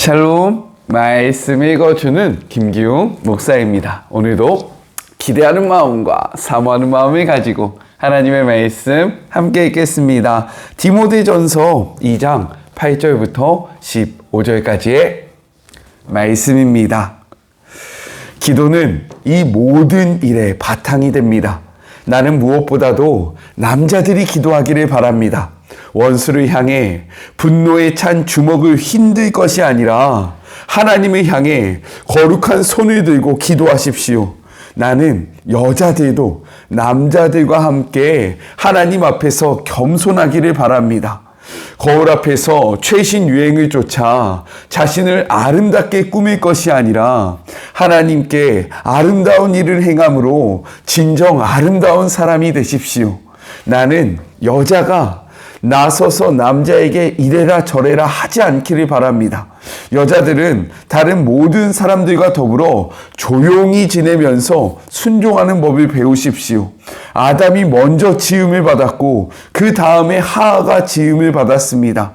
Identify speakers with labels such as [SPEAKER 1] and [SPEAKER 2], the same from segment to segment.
[SPEAKER 1] 샬롬, 말씀 읽어주는 김기웅 목사입니다. 오늘도 기대하는 마음과 사모하는 마음을 가지고 하나님의 말씀 함께 읽겠습니다. 디모데전서 2장 8절부터 15절까지의 말씀입니다. 기도는 이 모든 일의 바탕이 됩니다. 나는 무엇보다도 남자들이 기도하기를 바랍니다. 원수를 향해 분노에 찬 주먹을 힘들 것이 아니라 하나님을 향해 거룩한 손을 들고 기도하십시오. 나는 여자들도 남자들과 함께 하나님 앞에서 겸손하기를 바랍니다. 거울 앞에서 최신 유행을 쫓아 자신을 아름답게 꾸밀 것이 아니라 하나님께 아름다운 일을 행함으로 진정 아름다운 사람이 되십시오. 나는 여자가 나서서 남자에게 이래라 저래라 하지 않기를 바랍니다. 여자들은 다른 모든 사람들과 더불어 조용히 지내면서 순종하는 법을 배우십시오. 아담이 먼저 지음을 받았고 그 다음에 하하가 지음을 받았습니다.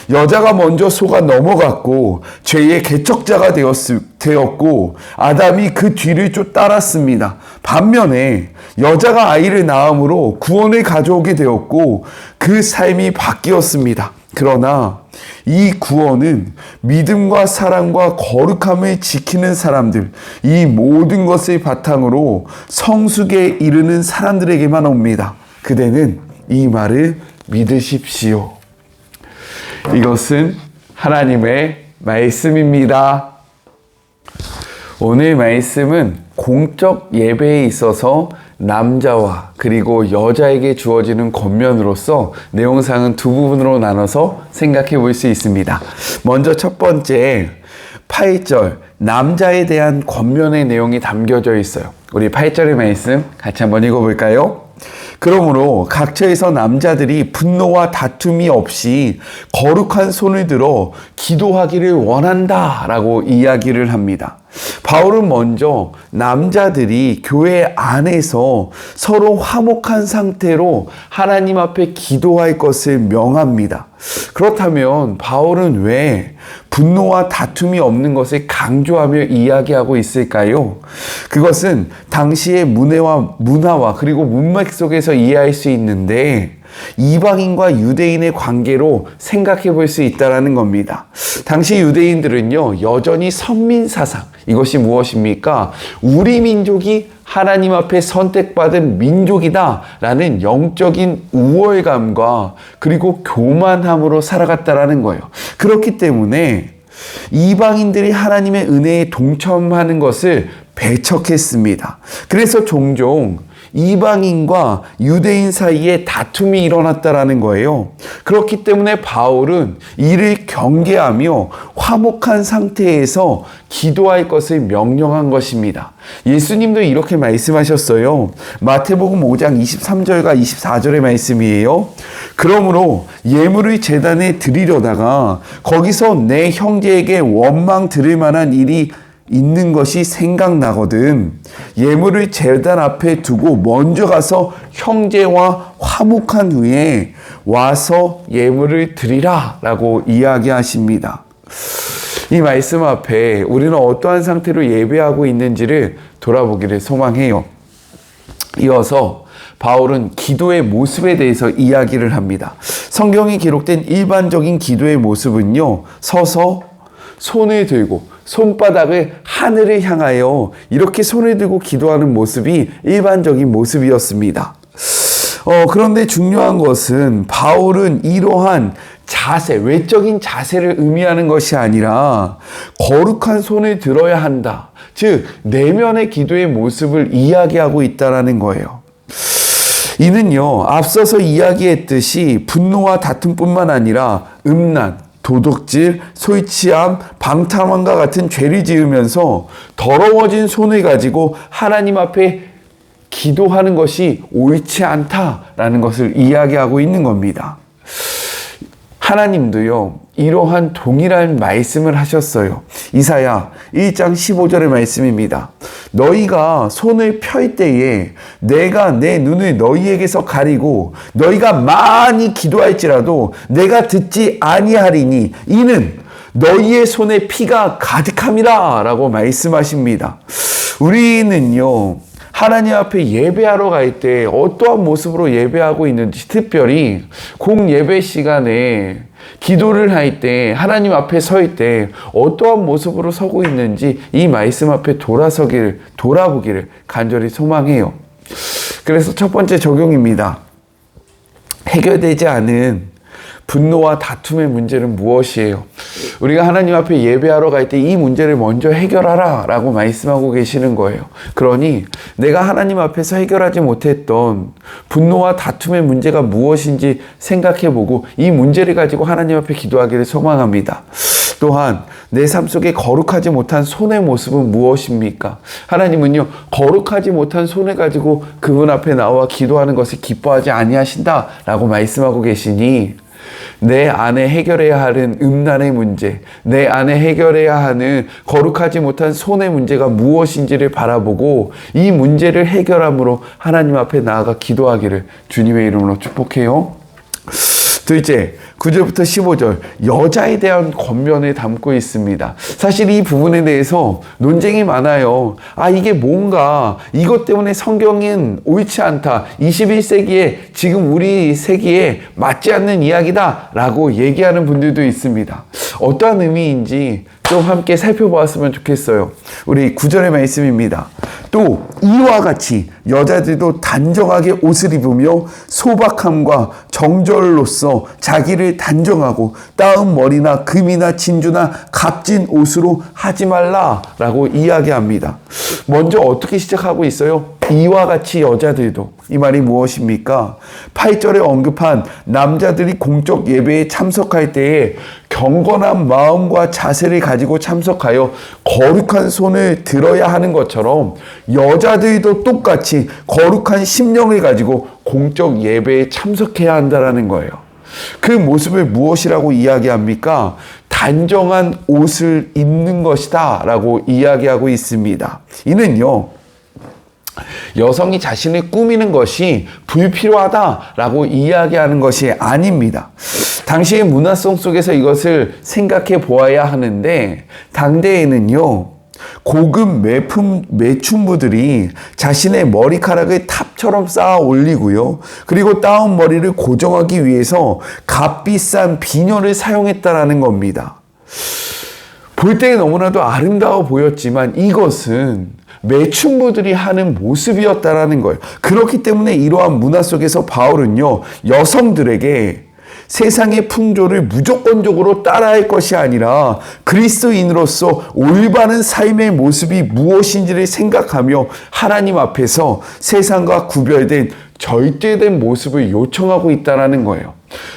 [SPEAKER 1] 여자가 먼저 속아 넘어갔고 죄의 개척자가 되었고 아담이 그 뒤를 따랐습니다. 반면에 여자가 아이를 낳음으로 구원을 가져오게 되었고 그 삶이 바뀌었습니다. 그러나 이 구원은 믿음과 사랑과 거룩함을 지키는 사람들, 이 모든 것을 바탕으로 성숙에 이르는 사람들에게만 옵니다. 그대는 이 말을 믿으십시오. 이것은 하나님의 말씀입니다. 오늘 말씀은 공적 예배에 있어서 남자와 그리고 여자에게 주어지는 권면으로서 내용상은 두 부분으로 나눠서 생각해 볼 수 있습니다. 먼저 첫 번째 8절 남자에 대한 권면의 내용이 담겨져 있어요. 우리 8절의 말씀 같이 한번 읽어볼까요? 그러므로 각처에서 남자들이 분노와 다툼이 없이 거룩한 손을 들어 기도하기를 원한다 라고 이야기를 합니다. 바울은 먼저 남자들이 교회 안에서 서로 화목한 상태로 하나님 앞에 기도할 것을 명합니다. 그렇다면 바울은 왜 분노와 다툼이 없는 것을 강조하며 이야기하고 있을까요? 그것은 당시의 문화와 그리고 문맥 속에서 이해할 수 있는데 이방인과 유대인의 관계로 생각해 볼 수 있다는 겁니다. 당시 유대인들은요, 여전히 선민사상, 이것이 무엇입니까? 우리 민족이 하나님 앞에 선택받은 민족이다 라는 영적인 우월감과 그리고 교만함으로 살아갔다라는 거예요. 그렇기 때문에 이방인들이 하나님의 은혜에 동참하는 것을 배척했습니다. 그래서 종종 이방인과 유대인 사이에 다툼이 일어났다라는 거예요. 그렇기 때문에 바울은 이를 경계하며 화목한 상태에서 기도할 것을 명령한 것입니다. 예수님도 이렇게 말씀하셨어요. 마태복음 5장 23절과 24절의 말씀이에요. 그러므로 예물을 제단에 드리려다가 거기서 내 형제에게 원망 들을 만한 일이 있는 것이 생각나거든. 예물을 제단 앞에 두고 먼저 가서 형제와 화목한 후에 와서 예물을 드리라 라고 이야기하십니다. 이 말씀 앞에 우리는 어떠한 상태로 예배하고 있는지를 돌아보기를 소망해요. 이어서 바울은 기도의 모습에 대해서 이야기를 합니다. 성경에 기록된 일반적인 기도의 모습은요, 서서 손을 들고 손바닥을 하늘을 향하여 이렇게 손을 들고 기도하는 모습이 일반적인 모습이었습니다. 그런데 중요한 것은 바울은 이러한 자세, 외적인 자세를 의미하는 것이 아니라 거룩한 손을 들어야 한다. 즉, 내면의 기도의 모습을 이야기하고 있다는 거예요. 이는요, 앞서서 이야기했듯이 분노와 다툼뿐만 아니라 음란, 도둑질, 솔취함, 방탕함과 같은 죄를 지으면서 더러워진 손을 가지고 하나님 앞에 기도하는 것이 옳지 않다라는 것을 이야기하고 있는 겁니다. 하나님도요, 이러한 동일한 말씀을 하셨어요. 이사야 1장 15절의 말씀입니다. 너희가 손을 펼 때에 내가 내 눈을 너희에게서 가리고 너희가 많이 기도할지라도 내가 듣지 아니하리니 이는 너희의 손에 피가 가득함이라 라고 말씀하십니다. 우리는요, 하나님 앞에 예배하러 갈 때 어떠한 모습으로 예배하고 있는지, 특별히 공예배 시간에 기도를 할 때, 하나님 앞에 설 때 어떠한 모습으로 서고 있는지 이 말씀 앞에 돌아보기를 간절히 소망해요. 그래서 첫 번째 적용입니다. 해결되지 않은 분노와 다툼의 문제는 무엇이에요? 우리가 하나님 앞에 예배하러 갈 때 이 문제를 먼저 해결하라 라고 말씀하고 계시는 거예요. 그러니 내가 하나님 앞에서 해결하지 못했던 분노와 다툼의 문제가 무엇인지 생각해보고 이 문제를 가지고 하나님 앞에 기도하기를 소망합니다. 또한 내 삶 속에 거룩하지 못한 손의 모습은 무엇입니까? 하나님은요, 거룩하지 못한 손을 가지고 그분 앞에 나와 기도하는 것을 기뻐하지 아니하신다 라고 말씀하고 계시니 내 안에 해결해야 하는 음란의 문제, 내 안에 해결해야 하는 거룩하지 못한 손의 문제가 무엇인지를 바라보고 이 문제를 해결함으로 하나님 앞에 나아가 기도하기를 주님의 이름으로 축복해요. 둘째, 9절부터 15절 여자에 대한 권면을 담고 있습니다. 사실 이 부분에 대해서 논쟁이 많아요. 이게 뭔가 이것 때문에 성경은 옳지 않다. 21세기에 지금 우리 세기에 맞지 않는 이야기다 라고 얘기하는 분들도 있습니다. 어떠한 의미인지 좀 함께 살펴보았으면 좋겠어요. 우리 9절의 말씀입니다. 또 이와 같이 여자들도 단정하게 옷을 입으며 소박함과 정절로서 자기를 단정하고 따은 머리나 금이나 진주나 값진 옷으로 하지 말라라고 이야기합니다. 먼저 어떻게 시작하고 있어요? 이와 같이 여자들도. 이 말이 무엇입니까? 8절에 언급한 남자들이 공적 예배에 참석할 때에 경건한 마음과 자세를 가지고 참석하여 거룩한 손을 들어야 하는 것처럼 여자들도 똑같이 거룩한 심령을 가지고 공적 예배에 참석해야 한다는 거예요. 그 모습을 무엇이라고 이야기합니까? 단정한 옷을 입는 것이다 라고 이야기하고 있습니다. 이는요, 여성이 자신을 꾸미는 것이 불필요하다라고 이야기하는 것이 아닙니다. 당시의 문화성 속에서 이것을 생각해 보아야 하는데, 당대에는요, 고급 매춘부들이 자신의 머리카락을 탑처럼 쌓아 올리고요, 그리고 따온 머리를 고정하기 위해서 값비싼 비녀를 사용했다라는 겁니다. 볼 때 너무나도 아름다워 보였지만 이것은 매춘부들이 하는 모습이었다라는 거예요. 그렇기 때문에 이러한 문화 속에서 바울은요, 여성들에게 세상의 풍조를 무조건적으로 따라할 것이 아니라 그리스도인으로서 올바른 삶의 모습이 무엇인지를 생각하며 하나님 앞에서 세상과 구별된 절제된 모습을 요청하고 있다는 거예요.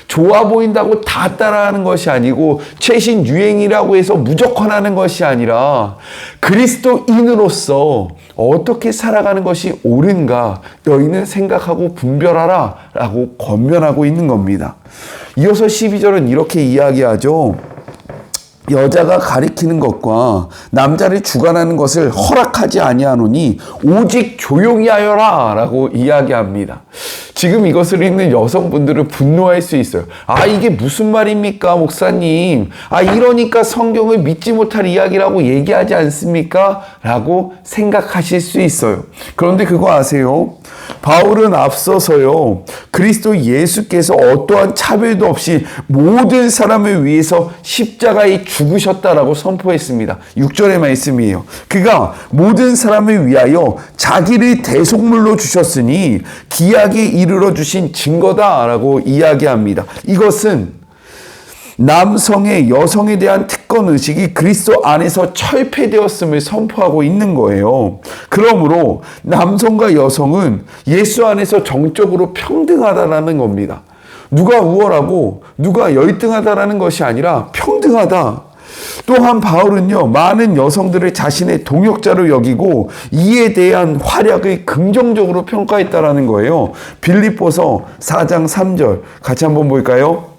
[SPEAKER 1] 좋아 보인다고 다 따라하는 것이 아니고 최신 유행이라고 해서 무조건 하는 것이 아니라 그리스도인으로서 어떻게 살아가는 것이 옳은가 너희는 생각하고 분별하라 라고 권면하고 있는 겁니다. 이어서 12절은 이렇게 이야기하죠. 여자가 가리키는 것과 남자를 주관하는 것을 허락하지 아니하노니 오직 조용히 하여라 라고 이야기합니다. 지금 이것을 읽는 여성분들은 분노할 수 있어요. 이게 무슨 말입니까, 목사님? 이러니까 성경을 믿지 못할 이야기라고 얘기하지 않습니까? 라고 생각하실 수 있어요. 그런데 그거 아세요? 바울은 앞서서요, 그리스도 예수께서 어떠한 차별도 없이 모든 사람을 위해서 십자가에 죽으셨다라고 선포했습니다. 6절의 말씀이에요. 그가 모든 사람을 위하여 자기를 대속물로 주셨으니 기약에 이르러 주신 증거다라고 이야기합니다. 이것은 남성의 여성에 대한 특권 의식이 그리스도 안에서 철폐되었음을 선포하고 있는 거예요. 그러므로 남성과 여성은 예수 안에서 정적으로 평등하다라는 겁니다. 누가 우월하고 누가 열등하다라는 것이 아니라 평등하다. 또한 바울은요, 많은 여성들을 자신의 동역자로 여기고 이에 대한 활약을 긍정적으로 평가했다라는 거예요. 빌립보서 4장 3절 같이 한번 볼까요?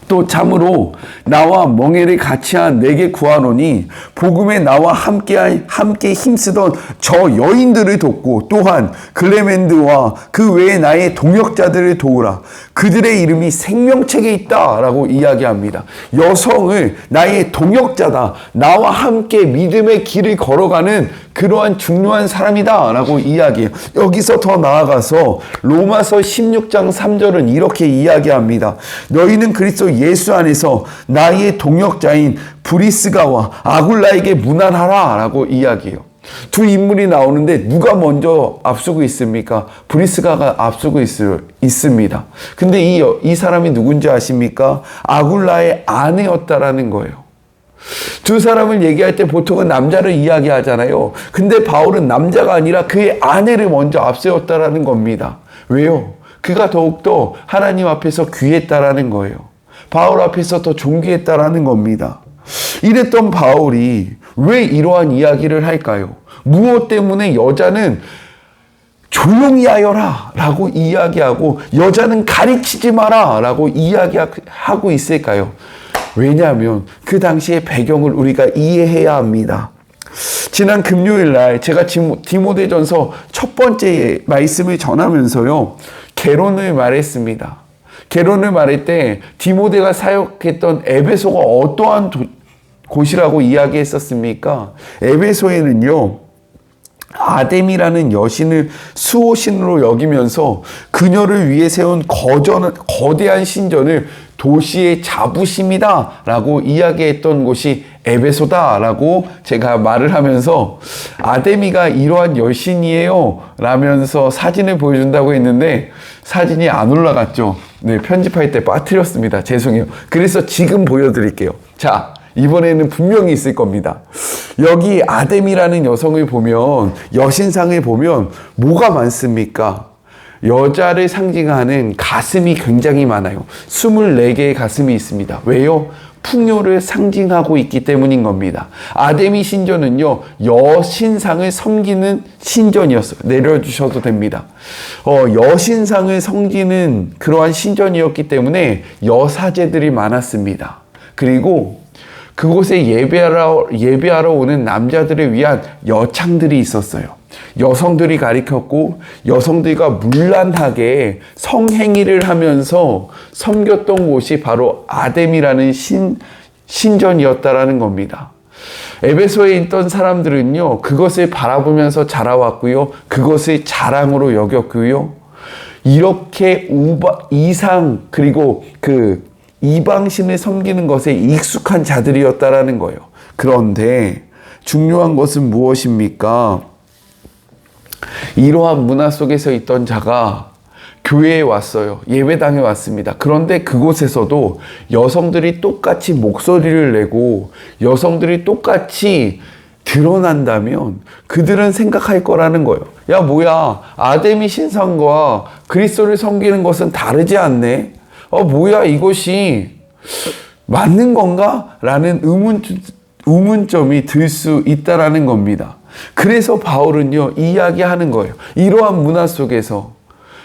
[SPEAKER 1] 또 참으로 나와 멍에를 같이한 내게 구하노니 복음에 나와 함께 힘쓰던 저 여인들을 돕고 또한 글레멘드와 그 외에 나의 동역자들을 도우라. 그들의 이름이 생명책에 있다라고 이야기합니다. 여성을 나의 동역자다. 나와 함께 믿음의 길을 걸어가는 그러한 중요한 사람이다라고 이야기해요. 여기서 더 나아가서 로마서 16장 3절은 이렇게 이야기합니다. 너희는 그리스도 예수 안에서 나의 동역자인 브리스가와 아굴라에게 문안하라 라고 이야기해요. 두 인물이 나오는데 누가 먼저 앞서고 있습니까? 브리스가가 앞서고 있습니다. 근데 이 사람이 누군지 아십니까? 아굴라의 아내였다라는 거예요. 두 사람을 얘기할 때 보통은 남자를 이야기하잖아요. 근데 바울은 남자가 아니라 그의 아내를 먼저 앞세웠다라는 겁니다. 왜요? 그가 더욱더 하나님 앞에서 귀했다라는 거예요. 바울 앞에서 더 존귀했다라는 겁니다. 이랬던 바울이 왜 이러한 이야기를 할까요? 무엇 때문에 여자는 조용히 하여라 라고 이야기하고 여자는 가르치지 마라 라고 이야기하고 있을까요? 왜냐하면 그 당시의 배경을 우리가 이해해야 합니다. 지난 금요일 날 제가 디모데전서 첫 번째 말씀을 전하면서요, 개론을 말했습니다. 개론을 말할 때 디모데가 사역했던 에베소가 어떠한 곳이라고 이야기했었습니까? 에베소에는요, 아데미라는 여신을 수호신으로 여기면서 그녀를 위해 세운 거대한 신전을 도시의 자부심이다 라고 이야기했던 곳이 에베소다 라고 제가 말을 하면서, 아데미가 이러한 여신이에요 라면서 사진을 보여준다고 했는데 사진이 안 올라갔죠. 네, 편집할 때 빠뜨렸습니다. 죄송해요. 그래서 지금 보여드릴게요. 자, 이번에는 분명히 있을 겁니다. 여기 아데미라는 여성을 보면, 여신상을 보면 뭐가 많습니까? 여자를 상징하는 가슴이 굉장히 많아요. 24개의 가슴이 있습니다. 왜요? 풍요를 상징하고 있기 때문인 겁니다. 아데미 신전은요, 여신상을 섬기는 신전이었어요. 내려주셔도 됩니다. 여신상을 섬기는 그러한 신전이었기 때문에 여사제들이 많았습니다. 그리고 그곳에 예배하러 오는 남자들을 위한 여창들이 있었어요. 여성들이 가리켰고 여성들과 문란하게 성행위를 하면서 섬겼던 곳이 바로 아데미라는 신전이었다라는 겁니다. 에베소에 있던 사람들은요, 그것을 바라보면서 자라왔고요, 그것을 자랑으로 여겼고요, 이렇게 그리고 이방신을 섬기는 것에 익숙한 자들이었다라는 거예요. 그런데 중요한 것은 무엇입니까? 이러한 문화 속에서 있던 자가 교회에 왔어요. 예배당에 왔습니다. 그런데 그곳에서도 여성들이 똑같이 목소리를 내고 여성들이 똑같이 드러난다면 그들은 생각할 거라는 거예요. 야, 뭐야, 아데미 신상과 그리스도를 섬기는 것은 다르지 않네? 뭐야, 이것이 맞는 건가? 라는 의문점이 들 수 있다라는 겁니다. 그래서 바울은요, 이야기하는 거예요. 이러한 문화 속에서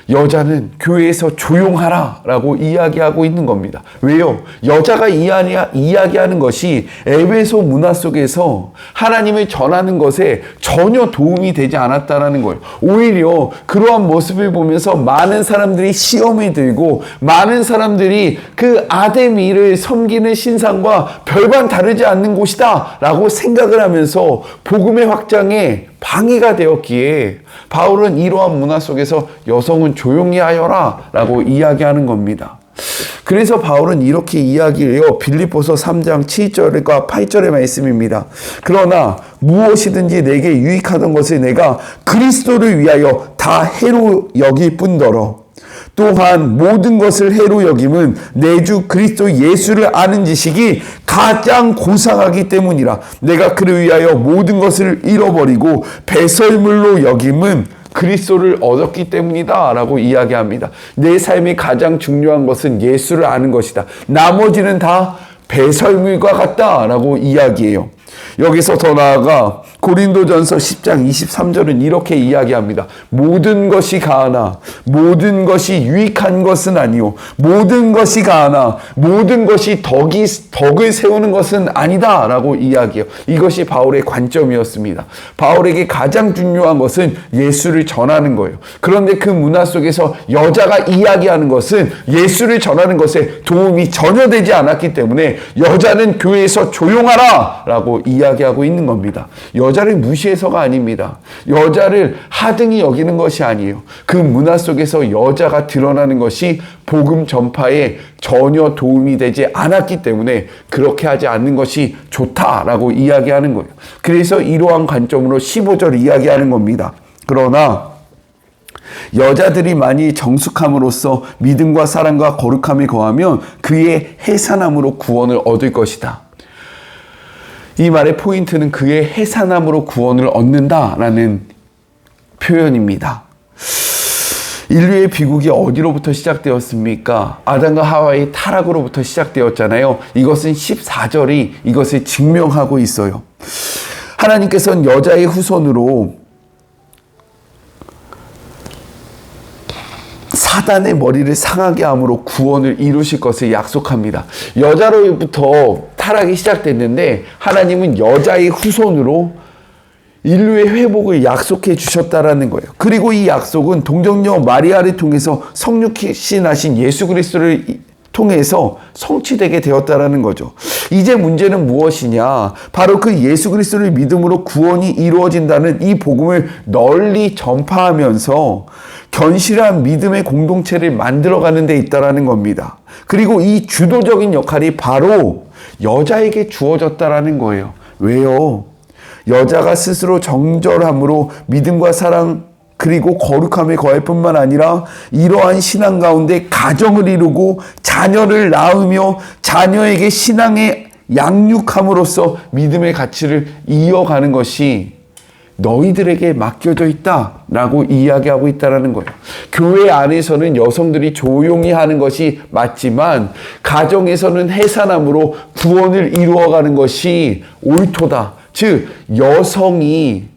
[SPEAKER 1] 여자는 교회에서 조용하라 라고 이야기하고 있는 겁니다. 왜요? 여자가 이야기하는 것이 에베소 문화 속에서 하나님을 전하는 것에 전혀 도움이 되지 않았다는 거예요. 오히려 그러한 모습을 보면서 많은 사람들이 시험이 들고 많은 사람들이 그 아데미를 섬기는 신상과 별반 다르지 않는 곳이다 라고 생각을 하면서 복음의 확장에 방해가 되었기에 바울은 이러한 문화 속에서 여성은 조용히 하여라 라고 이야기하는 겁니다. 그래서 바울은 이렇게 이야기해요. 빌립보서 3장 7절과 8절의 말씀입니다. 그러나 무엇이든지 내게 유익하던 것을 내가 그리스도를 위하여 다 해로 여길 뿐더러 또한 모든 것을 해로 여김은 내 주 그리스도 예수를 아는 지식이 가장 고상하기 때문이라. 내가 그를 위하여 모든 것을 잃어버리고 배설물로 여김은 그리스도를 얻었기 때문이다 라고 이야기합니다. 내 삶이 가장 중요한 것은 예수를 아는 것이다. 나머지는 다 배설물과 같다 라고 이야기해요. 여기서 더 나아가 고린도전서 10장 23절은 이렇게 이야기합니다. 모든 것이 가하나 모든 것이 유익한 것은 아니요 모든 것이 가하나 모든 것이 덕을 세우는 것은 아니다 라고 이야기해요. 이것이 바울의 관점이었습니다. 바울에게 가장 중요한 것은 예수를 전하는 거예요. 그런데 그 문화 속에서 여자가 이야기하는 것은 예수를 전하는 것에 도움이 전혀 되지 않았기 때문에 여자는 교회에서 조용하라 라고 이야기하고 있는 겁니다. 여자를 무시해서가 아닙니다. 여자를 하등히 여기는 것이 아니에요. 그 문화 속에서 여자가 드러나는 것이 복음 전파에 전혀 도움이 되지 않았기 때문에 그렇게 하지 않는 것이 좋다라고 이야기하는 거예요. 그래서 이러한 관점으로 15절 이야기하는 겁니다. 그러나 여자들이 많이 정숙함으로써 믿음과 사랑과 거룩함에 거하면 그의 해산함으로 구원을 얻을 것이다. 이 말의 포인트는 그의 해산함으로 구원을 얻는다라는 표현입니다. 인류의 비극이 어디로부터 시작되었습니까? 아담과 하와의 타락으로부터 시작되었잖아요. 이것은 14절이 이것을 증명하고 있어요. 하나님께서는 여자의 후손으로 사단의 머리를 상하게 함으로 구원을 이루실 것을 약속합니다. 여자로부터 타락이 시작됐는데 하나님은 여자의 후손으로 인류의 회복을 약속해 주셨다라는 거예요. 그리고 이 약속은 동정녀 마리아를 통해서 성육신하신 예수 그리스도를 통해서 성취되게 되었다라는 거죠. 이제 문제는 무엇이냐? 바로 그 예수 그리스도를 믿음으로 구원이 이루어진다는 이 복음을 널리 전파하면서 견실한 믿음의 공동체를 만들어가는 데 있다라는 겁니다. 그리고 이 주도적인 역할이 바로 여자에게 주어졌다라는 거예요. 왜요? 여자가 스스로 정결함으로 믿음과 사랑 그리고 거룩함에 거할 뿐만 아니라 이러한 신앙 가운데 가정을 이루고 자녀를 낳으며 자녀에게 신앙의 양육함으로써 믿음의 가치를 이어가는 것이 너희들에게 맡겨져 있다라고 이야기하고 있다는 거예요. 교회 안에서는 여성들이 조용히 하는 것이 맞지만 가정에서는 해산함으로 구원을 이루어가는 것이 옳도다. 즉 여성이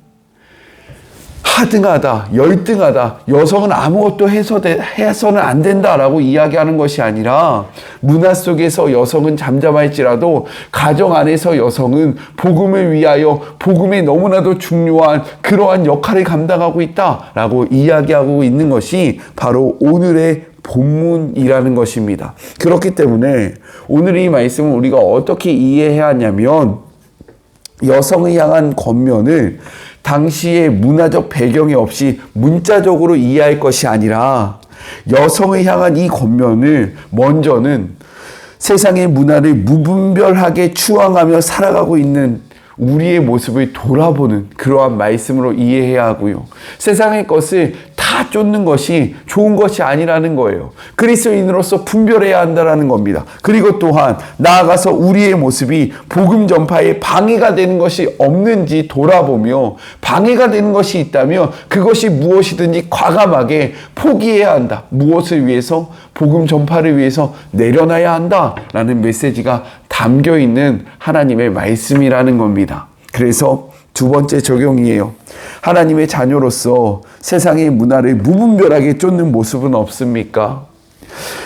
[SPEAKER 1] 하등하다, 열등하다, 여성은 아무것도 해서는 안 된다라고 이야기하는 것이 아니라 문화 속에서 여성은 잠잠할지라도 가정 안에서 여성은 복음을 위하여 복음에 너무나도 중요한 그러한 역할을 감당하고 있다라고 이야기하고 있는 것이 바로 오늘의 본문이라는 것입니다. 그렇기 때문에 오늘 이 말씀을 우리가 어떻게 이해해야 하냐면 여성을 향한 권면을 당시의 문화적 배경이 없이 문자적으로 이해할 것이 아니라 여성을 향한 이 권면을 먼저는 세상의 문화를 무분별하게 추앙하며 살아가고 있는 우리의 모습을 돌아보는 그러한 말씀으로 이해해야 하고요. 세상의 것을 다 쫓는 것이 좋은 것이 아니라는 거예요. 그리스도인으로서 분별해야 한다는 겁니다. 그리고 또한 나아가서 우리의 모습이 복음 전파에 방해가 되는 것이 없는지 돌아보며 방해가 되는 것이 있다면 그것이 무엇이든지 과감하게 포기해야 한다. 무엇을 위해서? 복음 전파를 위해서 내려놔야 한다라는 메시지가 담겨 있는 하나님의 말씀이라는 겁니다. 그래서 두 번째 적용이에요. 하나님의 자녀로서 세상의 문화를 무분별하게 쫓는 모습은 없습니까?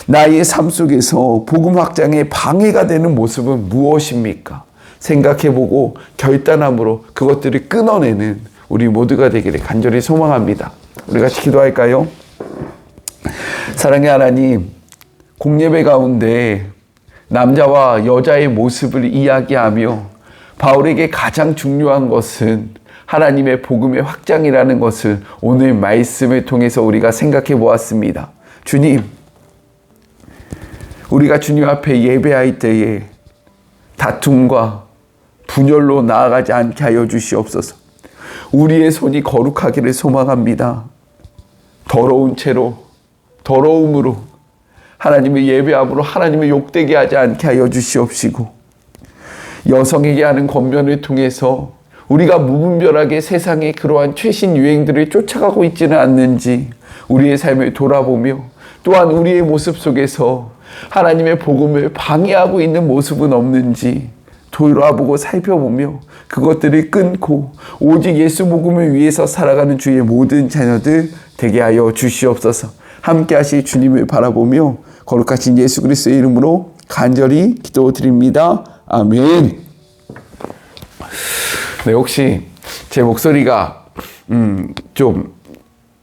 [SPEAKER 1] 나의 삶 속에서 복음 확장에 방해가 되는 모습은 무엇입니까? 생각해보고 결단함으로 그것들을 끊어내는 우리 모두가 되기를 간절히 소망합니다. 우리 같이 기도할까요? 사랑의 하나님, 공예배 가운데 남자와 여자의 모습을 이야기하며 바울에게 가장 중요한 것은 하나님의 복음의 확장이라는 것을 오늘 말씀을 통해서 우리가 생각해 보았습니다. 주님, 우리가 주님 앞에 예배할 때에 다툼과 분열로 나아가지 않게 하여 주시옵소서. 우리의 손이 거룩하기를 소망합니다. 더러운 채로, 더러움으로 하나님의 예배함으로 하나님의 욕되게 하지 않게 하여 주시옵시고 여성에게 하는 권면을 통해서 우리가 무분별하게 세상의 그러한 최신 유행들을 쫓아가고 있지는 않는지 우리의 삶을 돌아보며 또한 우리의 모습 속에서 하나님의 복음을 방해하고 있는 모습은 없는지 돌아보고 살펴보며 그것들을 끊고 오직 예수 복음을 위해서 살아가는 주의 모든 자녀들 되게 하여 주시옵소서. 함께 하실 주님을 바라보며 거룩하신 예수 그리스도의 이름으로 간절히 기도드립니다. 아멘. 네, 혹시 제 목소리가 좀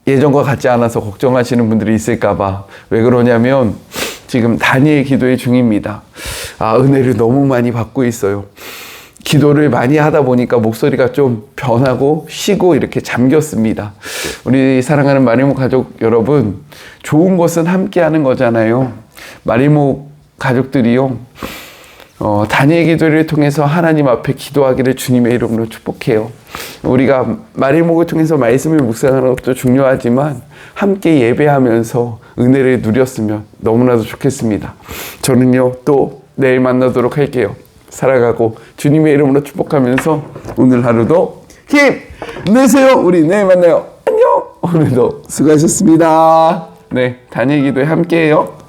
[SPEAKER 1] 예전과 같지 않아서 걱정하시는 분들이 있을까봐. 왜 그러냐면 지금 다니엘 기도의 중입니다. 은혜를 너무 많이 받고 있어요. 기도를 많이 하다 보니까 목소리가 좀 변하고 쉬고 이렇게 잠겼습니다. 우리 사랑하는 마리모 가족 여러분, 좋은 것은 함께 하는 거잖아요. 마리모 가족들이요, 다니엘 기도를 통해서 하나님 앞에 기도하기를 주님의 이름으로 축복해요. 우리가 마리목을 통해서 말씀을 묵상하는 것도 중요하지만 함께 예배하면서 은혜를 누렸으면 너무나도 좋겠습니다. 저는요, 또 내일 만나도록 할게요. 살아가고 주님의 이름으로 축복하면서 오늘 하루도 힘내세요. 우리 내일 만나요. 안녕. 오늘도 수고하셨습니다. 네, 다니엘 기도에 함께해요.